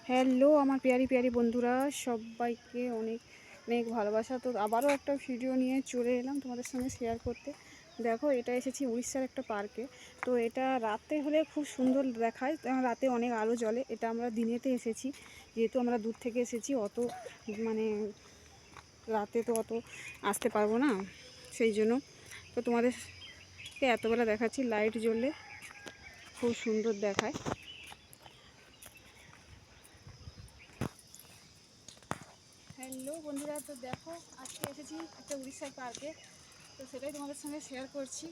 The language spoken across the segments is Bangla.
হ্যালো আমার প্যারি প্যারি বন্ধুরা, সবাইকে অনেক অনেক ভালোবাসা। তো আবারও একটা ভিডিও নিয়ে চলে এলাম তোমাদের সঙ্গে শেয়ার করতে। দেখো, এটা এসেছি উড়িষ্যার একটা পার্কে। তো এটা রাতে হলে খুব সুন্দর দেখায়, রাতে অনেক আলো জ্বলে। এটা আমরা দিনেতে এসেছি, যেহেতু আমরা দূর থেকে এসেছি, অত মানে রাতে তো অত আসতে পারবো না, সেই জন্য তো তোমাদেরকে এতবেলা দেখাচ্ছি। লাইট জ্বললে খুব সুন্দর দেখায়। হ্যালো বন্ধুরা, তো দেখো আজকে এসেছি একটা উড়িষ্যার পার্কে। তো সেটাই তোমাদের সঙ্গে শেয়ার করছি।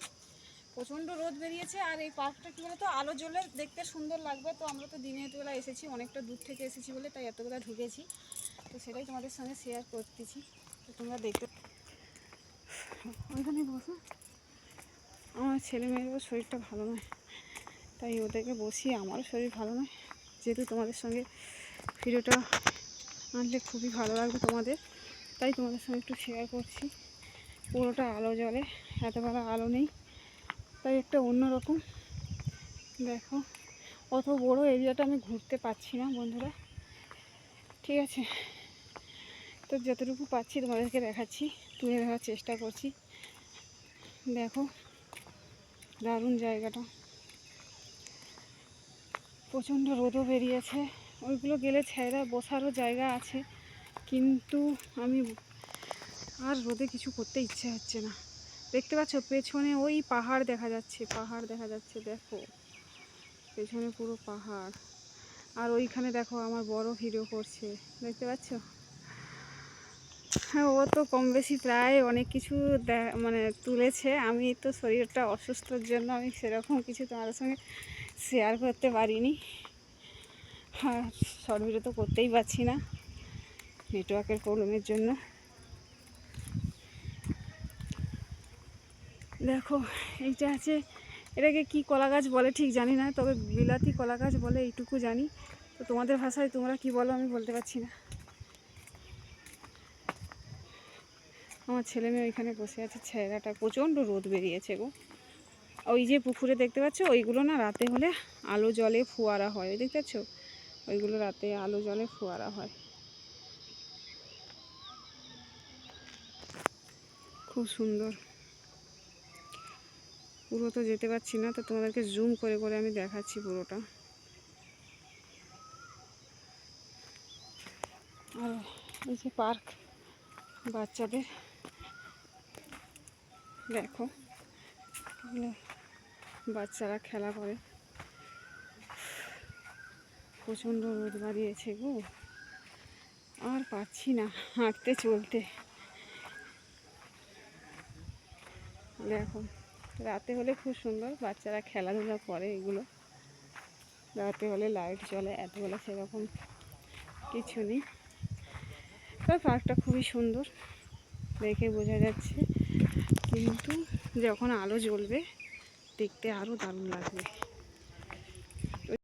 প্রচণ্ড রোদ বেরিয়েছে, আর এই পার্কটা কী বলো তো, আলো জ্বলে দেখতে সুন্দর লাগবে। তো আমরা তো দিনের বেলা এসেছি, অনেকটা দূর থেকে এসেছি বলে তাই এতবেলা ঢুকেছি। তো সেটাই তোমাদের সঙ্গে শেয়ার করতেছি। তো তোমরা দেখতে ওইখানে বসো। আমার ছেলে মেয়েরও শরীরটা ভালো নয়, তাই ওদেরকে বসিয়ে আমারও শরীর ভালো নয়। যেহেতু তোমাদের সঙ্গে ভিডিওটা আনলে খুবই ভালো লাগবে তোমাদের, তাই তোমাদের সঙ্গে একটু শেয়ার করছি। পুরোটা আলো জ্বলে, এতবেলা আলো নেই, তাই একটা অন্যরকম। দেখো, অত বড় এরিয়াটা আমি ঘুরতে পারছি না বন্ধুরা, ঠিক আছে? তো যতটুকু পাচ্ছি তোমাদেরকে দেখাচ্ছি, তুলে ধরার চেষ্টা করছি। দেখো, দারুণ জায়গাটা। প্রচণ্ড রোদও বেরিয়েছে, ওইগুলো গেলে ছেঁড়া বসারও জায়গা আছে, কিন্তু আমি আর রোদে কিছু করতে ইচ্ছে হচ্ছে না। দেখতে পাচ্ছ পেছনে ওই পাহাড় দেখা যাচ্ছে, পাহাড় দেখা যাচ্ছে। দেখো পেছনে পুরো পাহাড়, আর ওইখানে দেখো আমার বড় ভিডিও করছে, দেখতে পাচ্ছ? হ্যাঁ, ও তো কম বেশি প্রায় অনেক কিছু মানে তুলেছে। আমি তো শরীরটা অসুস্থর জন্য আমি সেরকম কিছু তোমাদের সঙ্গে শেয়ার করতে পারিনি। আর শর্ট ভিডিও তো করতেই পারছি না, নেটওয়ার্কের প্রবলেমের জন্য। দেখো, এইটা আছে, এটাকে কি কলা গাছ বলে ঠিক জানি না, তবে বিলাতি কলা গাছ বলে, এইটুকু জানি। তো তোমাদের ভাষায় তোমরা কি বলো আমি বলতে পারছি না। আমার ছেলে মেয়ে ওইখানে বসে আছে, ছেলেটা প্রচণ্ড রোদ বেরিয়েছে গো। ওই যে পুকুরে দেখতে পাচ্ছ, ওইগুলো না রাতে হলে আলো জলে ফোয়ারা হয়, ওই দেখতে পাচ্ছ? ওইগুলো রাতে আলো জলে ফোয়ারা হয়, খুব সুন্দর। পুরো তো যেতে পারছি না, তো তোমাদেরকে জুম করে করে আমি দেখাচ্ছি পুরোটা। আর এই যে পার্ক বাচ্চাদের, দেখো বাচ্চারা খেলা করে। প্রচণ্ড রোদ বাড়িয়েছে গো, আর পারছি না হাঁটতে চলতে। দেখো, রাতে হলে খুব সুন্দর, বাচ্চারা খেলাধুলা করে। এগুলো রাতে হলে লাইট জ্বলে, এতবেলা সেরকম কিছু নেই। তবে পার্কটা খুবই সুন্দর, দেখে বোঝা যাচ্ছে, কিন্তু যখন আলো জ্বলবে দেখতে আরও দারুণ লাগবে।